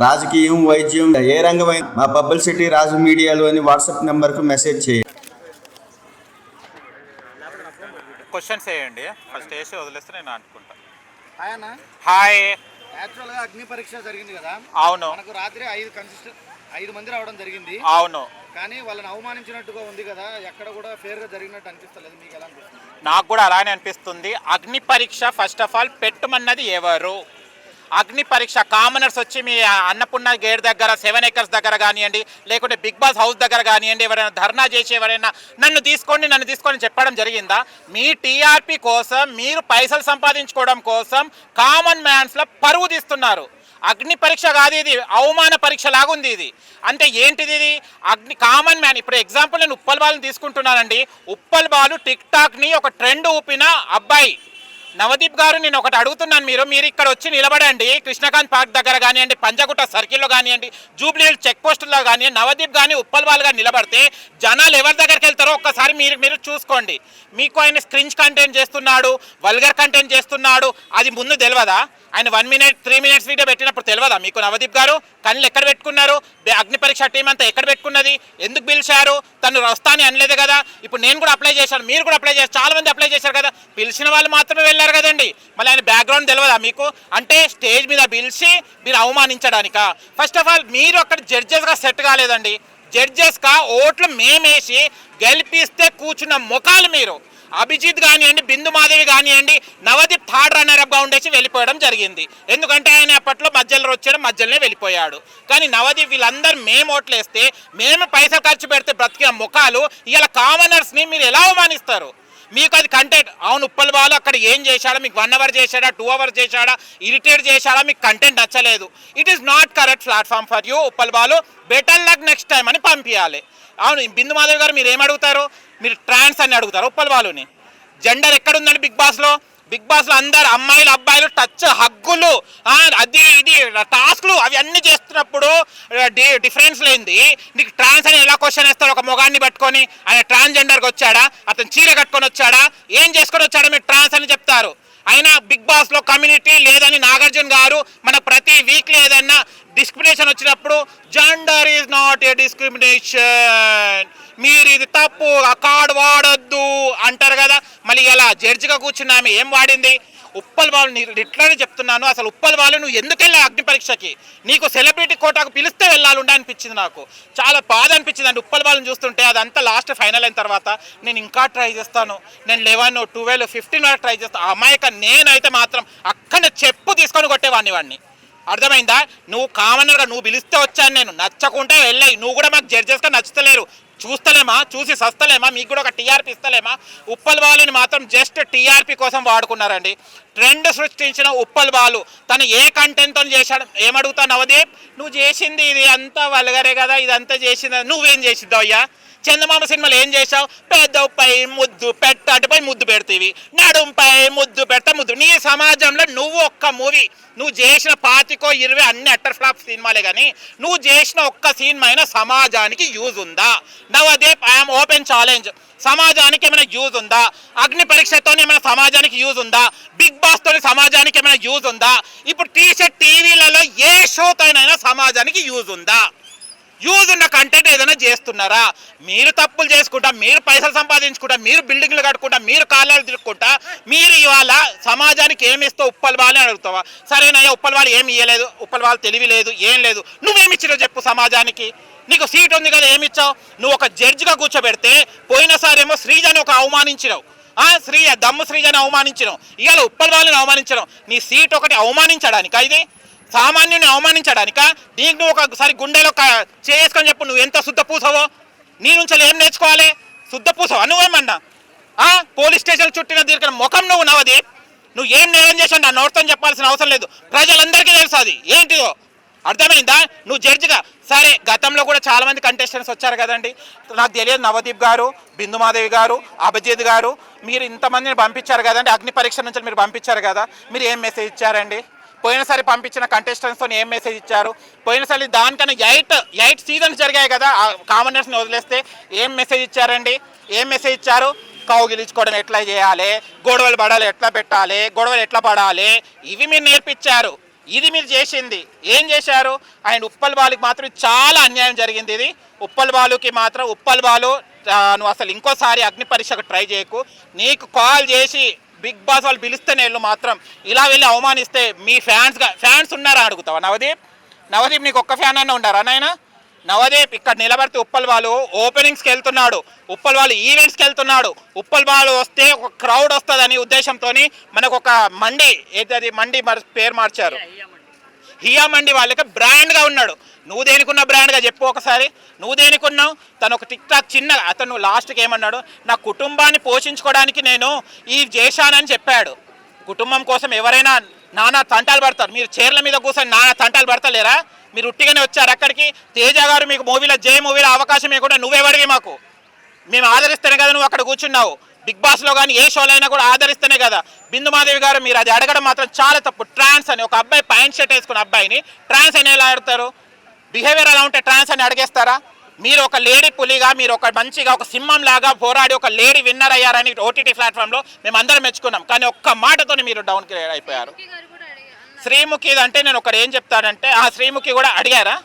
రాజకీయం, వైద్యం, ఏ రంగమైన మా పబ్లిసిటీ రాజు మీడియాలో అని వాట్సాప్ నెంబర్కు మెసేజ్ చేయండి. క్వశ్చన్స్ వేయండి, ఫస్ట్ వేసి వదిలేస్తే నేను అనుకుంటా. హాయ్. యాక్చువల్గా అగ్ని పరీక్ష జరిగింది కదా. అవును. మనకు రాత్రి 5 మంది రావడం జరిగింది. అవును. కానీ వాళ్ళని అవమానించినట్టుగా ఉంది కదా, ఎక్కడ కూడా ఫేర్గా జరిగినట్టు అనిపిస్తలేదు. మీకు ఎలా అనిపిస్తుంది? నాకు కూడా అలానే అనిపిస్తుంది. అగ్ని పరీక్ష ఫస్ట్ ఆఫ్ ఆల్ పెట్టమన్నది ఎవరు? అగ్ని పరీక్ష కామనర్స్ వచ్చి మీ అన్నపూర్ణ గేట్ దగ్గర 7 acres దగ్గర కానివ్వండి, లేకుంటే బిగ్ బాస్ హౌస్ దగ్గర కానివ్వండి, ఎవరైనా ధర్నా చేసి ఎవరైనా నన్ను తీసుకొని చెప్పడం జరిగిందా? మీ టీఆర్పీ కోసం, మీరు పైసలు సంపాదించుకోవడం కోసం కామన్ మ్యాన్స్లో పరువు తీస్తున్నారు. అగ్ని పరీక్ష కాదు ఇది, అవమాన పరీక్ష లాగుంది ఇది. అంటే ఏంటిది ఇది? Common man. ఇప్పుడు ఎగ్జాంపుల్ నేను ఉప్పల్ బాలుని తీసుకుంటున్నానండి. ఉప్పల్ బాలు టిక్ టాక్ని ఒక ట్రెండ్ ఊపిన అబ్బాయి. నవదీప్ గారు, నేను ఒకటి అడుగుతున్నాను, మీరు ఇక్కడ వచ్చి నిలబడండి. కృష్ణకాంత్ పార్క్ దగ్గర కానివ్వండి, పంజగుట్ట సర్కిల్లో కానివ్వండి, జూబ్లీ చెక్ పోస్టుల్లో కానివ్వండి, నవదీప్ కానీ ఉప్పల్ బాల్ కానీ నిలబడితే జనాలు ఎవరి దగ్గరికి వెళ్తారో ఒక్కసారి మీరు చూసుకోండి. మీకు ఆయన స్క్రించ్ కంటెంట్ చేస్తున్నాడు, వల్గర్ కంటెంట్ చేస్తున్నాడు, అది ముందు తెలియదా? ఆయన 1 minute 3 minutes వీడియో పెట్టినప్పుడు తెలియదా మీకు? నవదీప్ గారు కళ్ళు ఎక్కడ పెట్టుకున్నారు? అగ్ని పరీక్ష టీం అంతా ఎక్కడ పెట్టుకున్నది? ఎందుకు పిలిచారు? తను వస్తాని అనలేదు కదా. ఇప్పుడు నేను కూడా అప్లై చేశాను, మీరు కూడా అప్లై చేశారు, చాలా మంది అప్లై చేశారు కదా. పిలిచిన వాళ్ళు మాత్రమే వెళ్ళారు కదండి. మళ్ళీ ఆయన బ్యాక్గ్రౌండ్ తెలియదా మీకు? అంటే స్టేజ్ మీద పిలిచి మీరు అవమానించడానికా? ఫస్ట్ ఆఫ్ ఆల్ మీరు అక్కడ జడ్జెస్గా సెట్ కాలేదండి. జడ్జెస్గా ఓట్లు మేమేసి గెలిపిస్తే కూర్చున్న ముఖాలు మీరు. అభిజిత్ కానివ్వండి, బిందు మాధవి కానివ్వండి, నవదీప్ థర్డ్ రన్నర్అప్గా ఉండేసి వెళ్ళిపోవడం జరిగింది. ఎందుకంటే ఆయన అప్పట్లో మధ్యలో వచ్చాడు, మధ్యలోనే వెళ్ళిపోయాడు. కానీ నవదీప్ వీళ్ళందరూ మేము ఓట్లు వేస్తే, మేము పైసలు ఖర్చు పెడితే బ్రతికిన ముఖాలు ఇలా కామనర్స్ని మీరు ఎలా అవమానిస్తారు? మీకు అది కంటెంట్. అవును, ఉప్పల్ బాలు అక్కడ ఏం చేశాడా? మీకు 1 hour చేశాడా, 2 hours చేశాడా, ఇరిటేట్ చేశాడా? మీకు కంటెంట్ నచ్చలేదు. It is not correct platform for you Uppal Balu. Better luck next time అని పంపించాలి. అవును, బిందు మాధవ్ గారు మీరు ఏమడుగుతారు? మీరు ట్రాన్స్ అని అడుగుతారు ఉప్పల్ బాలుని. జెండర్ ఎక్కడుందండి బిగ్ బాస్లో? బిగ్ బాస్లో అందరు అమ్మాయిలు అబ్బాయిలు టచ్, హగ్గులు, అది ఇది టాస్క్లు అవి అన్నీ చేస్తున్నప్పుడు డిఫరెన్స్ లేనిది నీకు ట్రాన్స్ అని ఎలా క్వశ్చన్ వేస్తారు? ఒక మొగాన్ని పట్టుకొని ఆయన ట్రాన్స్జెండర్కి వచ్చాడా, అతను చీర కట్టుకొని వచ్చాడా, ఏం చేసుకొని వచ్చాడా, మీరు ట్రాన్స్ అని చెప్తారు. అయినా బిగ్ బాస్లో కమ్యూనిటీ లేదని నాగార్జున గారు మనకు ప్రతి వీక్లీ ఏదైనా డిస్క్రిమినేషన్ వచ్చినప్పుడు gender is not a discrimination, మీరు ఇది తప్పు, ఆ కార్డ్ వాడొద్దు అంటారు కదా. మళ్ళీ ఇలా జడ్జిగా కూర్చున్న ఆమె ఏం వాడింది? ఉప్పల్ బాలు ఇట్లానే చెప్తున్నాను. అసలు ఉప్పల్ బాలు నువ్వు ఎందుకు వెళ్ళావు అగ్ని పరీక్షకి? నీకు సెలబ్రిటీ కోటాకు పిలిస్తే వెళ్ళాలి అనిపించింది. నాకు చాలా బాధ అనిపించింది అండి ఉప్పల్ బాలుని చూస్తుంటే. అదంతా లాస్ట్ ఫైనల్ అయిన తర్వాత నేను ఇంకా ట్రై చేస్తాను, నేను 11, 12, 15 వరకు ట్రై చేస్తాను. అమ్మాయిక నేనైతే మాత్రం అక్కడ చెప్పు తీసుకొని కొట్టేవాడిని. అర్థమైందా? నువ్వు కామనర్గా నువ్వు పిలిస్తే వచ్చాను నేను, నచ్చకుంటే వెళ్ళాయి. నువ్వు కూడా మాకు జడ్జెస్గా నచ్చుతలేరు, చూస్తలేమా, చూసి సస్తలేమా, మీకు కూడా ఒక టీఆర్పీ ఇస్తలేమా? ఉప్పల్ బాలుని మాత్రం జస్ట్ టీఆర్పీ కోసం వాడుకున్నారండి. ట్రెండ్ సృష్టించిన ఉప్పల్ బాలు తను ఏ కంటెంట్తో చేశాడు? ఏమడుగుతావు నవదీప్? నువ్వు చేసింది ఇది అంతా వల్గరే కదా, ఇదంతా చేసింది, నువ్వేం చేసిద్దావు అయ్యా? చందమామ సినిమాలో ఏం చేసావు? పెద్దపై ముద్దు పెట్టటుపై ముద్దు పెడతీవి, నడుంపై ముద్దు పెట్ట ముద్దు. నీ సమాజంలో నువ్వు ఒక్క మూవీ, నువ్వు చేసిన 25, 20 అన్ని అట్టర్ ఫ్లాప్ సినిమాలే, కానీ నువ్వు చేసిన ఒక్క సినిమా అయినా సమాజానికి యూజ్ ఉందా? Navdeep, I'm open challenge. సమాజానికి ఏమైనా యూజ్ ఉందా? అగ్ని పరీక్షతో ఏమైనా సమాజానికి యూజ్ ఉందా? బిగ్ బాస్ తోని సమాజానికి ఏమైనా యూజ్ ఉందా? ఇప్పుడు టీవీలలో ఏ షోతోనైనా సమాజానికి యూజ్ ఉందా? యూజ్ ఉన్న కంటెంట్ ఏదైనా చేస్తున్నారా? మీరు తప్పులు చేసుకుంటా, మీరు పైసలు సంపాదించుకుంటా, మీరు బిల్డింగ్లు కట్టుకుంటా, మీరు కాలాలు తిరుక్కుంటా, మీరు ఇవాళ సమాజానికి ఏమి ఇస్తావు? ఉప్పల్ బాలు అని అడుగుతావా? సరేనయ్యా, ఉప్పల్ బాలు ఏమి ఇవ్వలేదు, ఉప్పల్ బాలు తెలివి లేదు, ఏం లేదు, నువ్వేమి ఇచ్చినావు చెప్పు సమాజానికి? నీకు సీట్ ఉంది కదా, ఏమి ఇచ్చావు? నువ్వు ఒక జడ్జిగా కూర్చోబెడితే పోయినసారేమో శ్రీజని ఒక అవమానించినావు, దమ్ము శ్రీజని అవమానించినావు, ఇవాళ ఉప్పల్ బాలుని అవమానించినావు. నీ సీట్ ఒకటి అవమానించడానికా? ఇది సామాన్యుని అవమానించడానికా? నీకు నువ్వు ఒకసారి గుండెలో చేసుకొని చెప్పు, నువ్వు ఎంత శుద్ధ పూసవో. నీ నుంచి ఏం నేర్చుకోవాలి? శుద్ధ పూసవా నువ్వేమన్నా? పోలీస్ స్టేషన్ చుట్టిన దీనికి ముఖం నువ్వు నవదీప్. నువ్వు ఏం నేరం చేసావు నా నోటితో చెప్పాల్సిన అవసరం లేదు, ప్రజలందరికీ తెలుసు అది ఏంటిదో. అర్థమైందా? నువ్వు జడ్జిగా సరే, గతంలో కూడా చాలా మంది కంటెస్టెంట్స్ వచ్చారు కదండి, నాకు తెలియదు. నవదీప్ గారు, బిందు మాధవి గారు, అభిజిత్ గారు, మీరు ఇంతమందిని పంపించారు కదండి అగ్ని పరీక్ష నుంచి, మీరు పంపించారు కదా, మీరు ఏం మెసేజ్ ఇచ్చారండి? పోయినసారి పంపించిన కంటెస్టెంట్స్తో ఏం మెసేజ్ ఇచ్చారు? పోయినసారి దానికన్నా 8 సీజన్స్ జరిగాయి కదా కామనర్స్ని వదిలేస్తే, ఏం మెసేజ్ ఇచ్చారండి? ఏం మెసేజ్ ఇచ్చారు? కౌగిలించుకోవడం ఎట్లా చేయాలి, గొడవలు పడాలి ఎట్లా పెట్టాలి, గొడవలు ఎట్లా పడాలి, ఇవి మీరు నేర్పించారు. ఇది మీరు చేసింది ఏం చేశారు? ఆయన ఉప్పల్ బాలుకి మాత్రం చాలా అన్యాయం జరిగింది. ఇది ఉప్పల్ బాలుకి మాత్రం ఉప్పల్ బాలు నువ్వు అసలు ఇంకోసారి అగ్ని పరీక్షకు ట్రై చేయకు. నీకు కాల్ చేసి బిగ్ బాస్ వాళ్ళు పిలిస్తేనే వెళ్ళు, మాత్రం ఇలా వెళ్ళి అవమానిస్తే మీ ఫ్యాన్స్ ఉన్నారా అడుగుతావా? నవదీప్ నీకు ఒక్క ఫ్యాన్ అన్న ఉన్నారా నాయన? నవదీప్ ఇక్కడ నిలబడితే ఉప్పల్ బాలు ఓపెనింగ్స్కి వెళ్తున్నాడు, ఉప్పల్ బాలు ఈవెంట్స్కి వెళ్తున్నాడు. ఉప్పల్ బాలు వస్తే ఒక క్రౌడ్ వస్తుందని ఉద్దేశంతో మనకు ఒక మండి ఏది మండి పేరు మార్చారు, హియా మండి వాళ్ళకి బ్రాండ్గా ఉన్నాడు. నువ్వు దేనికున్న బ్రాండ్గా చెప్పు ఒకసారి, నువ్వు దేనికున్నావు? తను ఒక టిక్ టాక్ చిన్న అతను లాస్ట్కి ఏమన్నాడు, నా కుటుంబాన్ని పోషించుకోవడానికి నేను ఈ చేశానని చెప్పాడు. కుటుంబం కోసం ఎవరైనా నానా తంటాలు పడతారు. మీరు చీరల మీద కూర్చొని నానా తంటాలు పడతలేరా? మీరు ఉట్టిగానే వచ్చారు అక్కడికి. తేజ గారు మీకు మూవీలో మూవీలో అవకాశం ఇవ్వకుండా నువ్వెవడివి? మాకు మేము ఆదరిస్తేనే కదా నువ్వు అక్కడ కూర్చున్నావు. బిగ్ బాస్లో కానీ ఏ షోలో అయినా కూడా ఆదరిస్తేనే కదా. బిందుమాదేవి గారు మీరు అది అడగడం మాత్రం చాలా తప్పు. ట్రాన్స్ అని ఒక అబ్బాయి ప్యాంట్ షర్ట్ వేసుకున్న అబ్బాయిని ట్రాన్స్ అని ఎలా ఆడతారు? బిహేవియర్ ఎలా ఉంటే ట్రాన్స్ అని అడిగేస్తారా? మీరు ఒక లేడీ పులిగా, మీరు ఒక మంచిగా ఒక సింహం లాగా పోరాడి ఒక లేడీ విన్నర్ అయ్యారని ఓటీటీ ప్లాట్ఫామ్లో మేము అందరం మెచ్చుకున్నాం. కానీ ఒక్క మాటతో మీరు డౌన్ అయిపోయారు. శ్రీముఖి అంటే నేను ఒకటి ఏం చెప్తానంటే, ఆ శ్రీముఖి కూడా అడిగారా?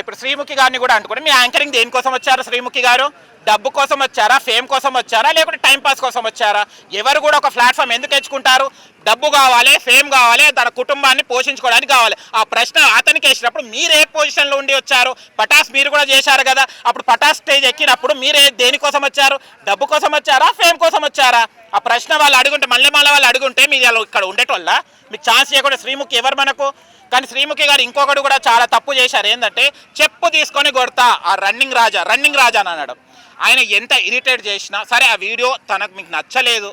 ఇప్పుడు శ్రీముఖి గారిని కూడా అంటుకోండి, మీ యాంకరింగ్ దేనికోసం వచ్చారు? శ్రీముఖి గారు డబ్బు కోసం వచ్చారా, ఫేమ్ కోసం వచ్చారా, లేకుంటే టైంపాస్ కోసం వచ్చారా? ఎవరు కూడా ఒక ప్లాట్ఫామ్ ఎందుకు ఎంచుకుంటారు? డబ్బు కావాలి, ఫేమ్ కావాలి, తన కుటుంబాన్ని పోషించుకోవడానికి కావాలి. ఆ ప్రశ్న అతనికి వేసినప్పుడు మీరు ఏ పొజిషన్లో ఉండి వచ్చారు? పటాస్ మీరు కూడా చేశారు కదా. అప్పుడు పటాస్ స్టేజ్ ఎక్కినప్పుడు మీరు దేనికోసం వచ్చారు? డబ్బు కోసం వచ్చారా, ఫేమ్ కోసం వచ్చారా? ఆ ప్రశ్న వాళ్ళు అడుగుంటే మళ్ళీ వాళ్ళు అడుగుంటే మీరు ఇక్కడ ఉండేటోళ్ళ మీకు ఛాన్స్ చేయకుండా శ్రీముఖి ఎవరు మనకు? కానీ శ్రీముఖి గారు ఇంకొకటి కూడా చాలా తప్పు చేశారు. ఏంటంటే చెప్పు తీసుకొని కొడతా ఆ రన్నింగ్ రాజా అని అనడం. ఆయన ఎంత ఇరిటేట్ చేసినా సరే, ఆ వీడియో తనకు మీకు నచ్చలేదు,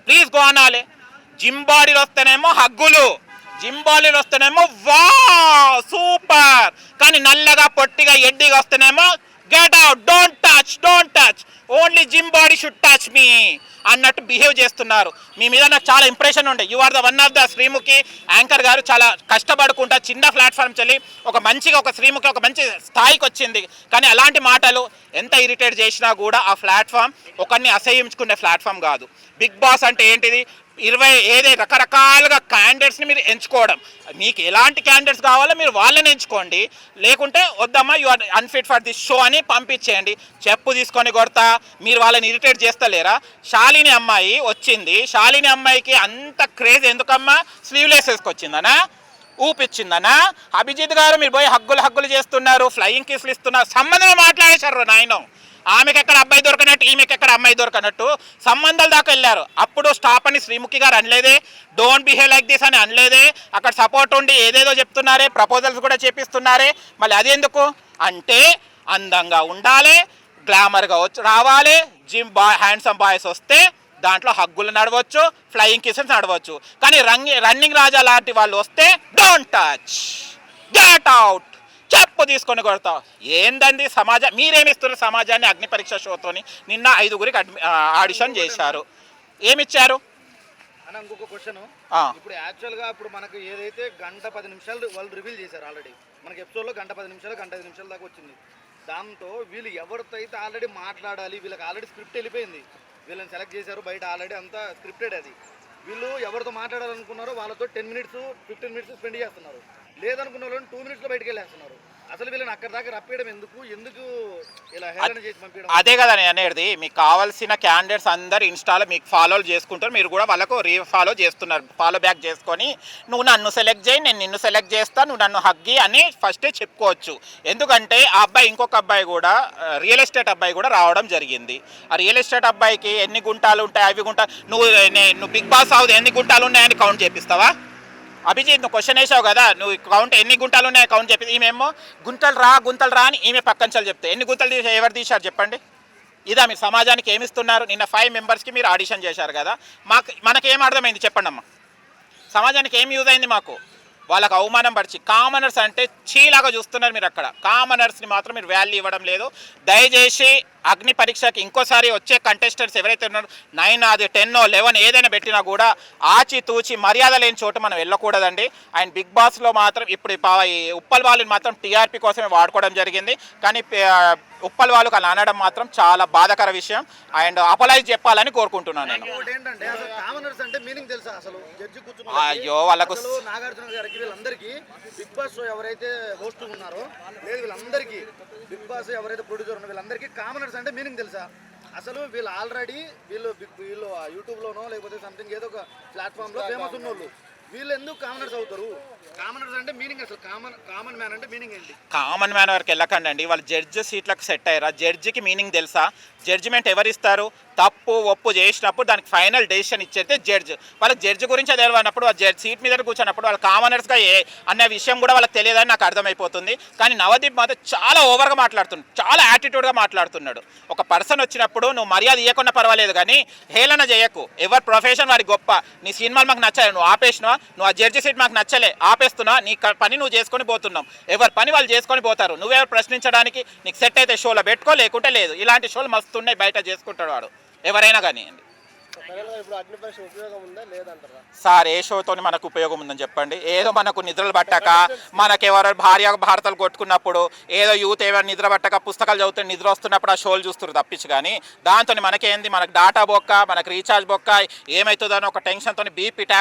ప్లీజ్ గో అనాలి. జిమ్ బాడీలు వస్తేనేమో హగ్గులు, జిమ్ బాడీలు వస్తేనేమో వా సూపర్, కానీ నల్లగా పొట్టిగా ఎడ్డిగా వస్తేనేమో get out, don't touch, only gym body should touch me అన్నట్టు బిహేవ్ చేస్తున్నారు. మీ మీద నాకు చాలా ఇంప్రెషన్ ఉండే. You are the one of the Sreemukhi anchor గారు చాలా కష్టపడుకుంటా చిన్న ప్లాట్ఫామ్ చెల్లి ఒక శ్రీముఖి ఒక మంచి స్థాయికి వచ్చింది. కానీ అలాంటి మాటలు ఎంత ఇరిటేట్ చేసినా కూడా ఆ ప్లాట్ఫామ్ ఒకరిని అసహ్యించుకునే ప్లాట్ఫామ్ కాదు. బిగ్ బాస్ అంటే ఏంటిది? 20 రకరకాలుగా క్యాండిడేట్స్ని మీరు ఎంచుకోవడం. మీకు ఎలాంటి క్యాండిడేట్స్ కావాలో మీరు వాళ్ళని ఎంచుకోండి, లేకుంటే వద్దమ్మా you are unfit for this show అని పంపించేయండి. చెప్పు తీసుకొని కొడతా మీరు వాళ్ళని ఇరిటేట్ చేస్తలేరా? శాలిని అమ్మాయి వచ్చింది, శాలిని అమ్మాయికి అంత క్రేజ్ ఎందుకమ్మా? స్లీవ్లెస్ వేసుకొచ్చిందనా, ఊపిచ్చిందనా? అభిజిత్ గారు మీరు పోయి హగ్గులు చేస్తున్నారు, ఫ్లయింగ్ కిస్లు ఇస్తున్నారు, సంబంధం మాట్లాడేశారు నాయన. ఆమెకి ఎక్కడ అబ్బాయి దొరకనట్టు, ఈమెకి ఎక్కడ అమ్మాయి దొరకనట్టు సంబంధాల దాకా వెళ్ళారు. అప్పుడు స్టాప్ అని శ్రీముఖి గారు అనలేదే, డోంట్ బిహేవ్ లైక్ దిస్ అని అనలేదే. అక్కడ సపోర్ట్ ఉండి ఏదేదో చెప్తున్నారే, ప్రపోజల్స్ కూడా చేపిస్తున్నారే. మళ్ళీ అది ఎందుకు అంటే అందంగా ఉండాలి, గ్లామర్గా రావాలి. హ్యాండ్సమ్ బాయ్స్ వస్తే దాంట్లో హగ్గులు నడవచ్చు, ఫ్లయింగ్ కిసెస్ నడవచ్చు. కానీ రన్నింగ్ రాజా లాంటి వాళ్ళు వస్తే డోంట్ టచ్, గెట్ అవుట్, చెప్పు తీసుకొని కొడతావు. ఏందండి సమాజం? మీరేమిస్తున్నారు సమాజాన్ని? అగ్ని పరీక్ష షోతోని నిన్న 5గురికి ఆడిషన్ చేశారు, ఏమిచ్చారు? అని ఇంకొక క్వశ్చన్, ఇప్పుడు యాక్చువల్గా ఇప్పుడు మనకు ఏదైతే 1:10 వాళ్ళు రివీల్ చేశారు ఆల్రెడీ, మనకి ఎపిసోడ్లో 1:10 దాకా వచ్చింది. దాంతో వీళ్ళు ఎవరితో అయితే ఆల్రెడీ మాట్లాడాలి, వీళ్ళకి ఆల్రెడీ స్క్రిప్ట్ వెళ్ళిపోయింది, వీళ్ళని సెలెక్ట్ చేశారు బయట, ఆల్రెడీ అంతా స్క్రిప్టెడ్. అది వీళ్ళు ఎవరితో మాట్లాడాలనుకున్నారో వాళ్ళతో 10 మినిట్స్ 15 మినిట్స్ స్పెండ్ చేస్తున్నారు, లేదనుకున్న వాళ్ళని 2 మినిట్స్లో బయటకు వెళ్ళేస్తున్నారు. అసలు వీళ్ళని అక్కడ దాకా రప్పేయడం ఎందుకు ఇలా హేళన చేసి పంపించడం? అదే కదా నేను అనేది. మీకు కావాల్సిన క్యాండిడేట్స్ అందరు ఇన్స్టాలో మీకు ఫాలో చేసుకుంటారు, మీరు కూడా వాళ్ళకు రీఫాలో చేస్తున్నారు. ఫాలో బ్యాక్ చేసుకొని నువ్వు నన్ను సెలెక్ట్ చేయి, నేను నిన్ను సెలెక్ట్ చేస్తాను, నువ్వు నన్ను హగ్గి అని ఫస్టే చెప్పుకోవచ్చు. ఎందుకంటే ఆ అబ్బాయి ఇంకొక అబ్బాయి కూడా రియల్ ఎస్టేట్ అబ్బాయి కూడా రావడం జరిగింది. ఆ రియల్ ఎస్టేట్ అబ్బాయికి ఎన్ని గుంటాలు ఉంటాయి, అవి గుంటాలు నువ్వు బిగ్ బాస్ అవుతుంది ఎన్ని గుంటాలు ఉన్నాయని కౌంట్ చేపిస్తావా? అభిజిత్ నువ్వు క్వశ్చన్ వేసావు కదా, నువ్వు కౌంట్ ఎన్ని గుంటలు ఉన్నాయో కౌంట్ చెప్పి, ఈమెమో గుంతలు రా అని ఈమె పక్కన చెప్తే ఎన్ని గుంతలు ఎవరు తీశారు చెప్పండి? ఇదా మీరు సమాజానికి ఏమిస్తున్నారు? నిన్న 5 మెంబర్స్కి మీరు ఆడిషన్ చేశారు కదా, మనకేం అర్థమైంది చెప్పండి అమ్మా? సమాజానికి ఏం యూజ్ అయింది? మాకు వాళ్ళకు అవమానం పరిచి కామనర్స్ అంటే చీలాగా చూస్తున్నారు మీరు. అక్కడ కామనర్స్ని మాత్రం మీరు వాల్యూ ఇవ్వడం లేదు. దయచేసి అగ్ని పరీక్షకి ఇంకోసారి వచ్చే కంటెస్టెంట్స్ ఎవరైతే ఉన్నారో 9 అది 10 11 ఏదైనా పెట్టినా కూడా ఆచితూచి మర్యాద లేని చోట మనం వెళ్ళకూడదండి. అండ్ బిగ్ బాస్లో మాత్రం ఇప్పుడు ఈ ఉప్పల్ వాళ్ళని మాత్రం టీఆర్పీ కోసమే వాడుకోవడం జరిగింది. కానీ ఉప్పల్ వాళ్ళకి అలా అనడం మాత్రం చాలా బాధాకర విషయం. అండ్ అపలైజ్ చెప్పాలని కోరుకుంటున్నాను నేను. ఇంకోటి ఏంటంటే అసలు కామనర్స్ అంటే మీనింగ్ తెలుసా? అసలు జడ్జి కూర్చున్న అయ్యో వాళ్ళకు నాగార్జున గారికి వీళ్ళందరికీ బిగ్ బాస్ షో ఎవరైతే హోస్ట్ ఉన్నారో లేదు వీళ్ళందరికీ బిగ్ బాస్ ఎవరైతే ప్రొడ్యూసర్ ఉన్నారో వీళ్ళందరికీ కామనర్స్ అంటే మీనింగ్ తెలుసా? అసలు వీళ్ళు ఆల్రెడీ వీళ్ళు యూట్యూబ్లోనో లేకపోతే సంథింగ్ ఏదో ఒక ప్లాట్ఫామ్లో ఫేమస్ ఉన్నోళ్ళు. వీళ్ళు ఎందుకు కామనర్స్ అవుతారు? కామనర్స్ అంటే మీనింగ్ అసలు కామన్ మ్యాన్ అంటే మీనింగ్ ఏంటి? కామన్ మ్యాన్ వరకు వెళ్ళకండి అండి. వాళ్ళు జడ్జి సీట్లకు సెట్ అయ్యారా? జడ్జికి మీనింగ్ తెలుసా? జడ్జిమెంట్ ఎవరిస్తారు? తప్పు ఒప్పు చేసినప్పుడు దానికి ఫైనల్ డెసిషన్ ఇచ్చేది జడ్జ్. వాళ్ళకి జడ్జి గురించి తెలియనప్పుడు ఆ జడ్జి సీట్ మీద కూర్చున్నప్పుడు వాళ్ళు కామనర్స్గా అనే విషయం కూడా వాళ్ళకి తెలియదని నాకు అర్థమైపోతుంది. కానీ నవదీప్ మాత్రం చాలా ఓవర్గా మాట్లాడుతున్నాడు, చాలా యాటిట్యూడ్గా మాట్లాడుతున్నాడు. ఒక పర్సన్ వచ్చినప్పుడు నువ్వు మర్యాద ఇవ్వకుండా పర్వాలేదు కానీ హేళన చేయకు. ఎవరి ప్రొఫెషన్ వారి గొప్ప. నీ సినిమాలు మాకు నచ్చాలి, నువ్వు ఆపేసినా. నువ్వు ఆ జడ్జి సీట్ మాకు నచ్చలే, ఆపేస్తున్నా. నీ పని నువ్వు చేసుకొని పోతున్నావు. ఎవరి పని వాళ్ళు చేసుకొని పోతారు. నువ్వెవరు ప్రశ్నించడానికి? నీకు సెట్ అయితే షోలో పెట్టుకో, లేకుంటే లేదు. ఇలాంటి షోలు మస్తున్నాయి, బయట చేసుకుంటాడు వాడు ఎవరైనా కానీ. సార్ ఏ షోతో మనకు ఉపయోగం ఉందని చెప్పండి? ఏదో మనకు నిద్రలు పట్టక, మనకు ఎవరు భార్య భారతలు కొట్టుకున్నప్పుడు, ఏదో యూత్ ఎవరు నిద్ర పట్టక పుస్తకాలు చదువుతే నిద్ర వస్తున్నప్పుడు ఆ షోలు చూస్తారు తప్పించి. కానీ దాంతో మనకేంది? మనకు డాటా బొక్క, మనకు రీఛార్జ్ బొక్క ఏమవుతుందని ఒక టెన్షన్తో బీపీ ట్యాప్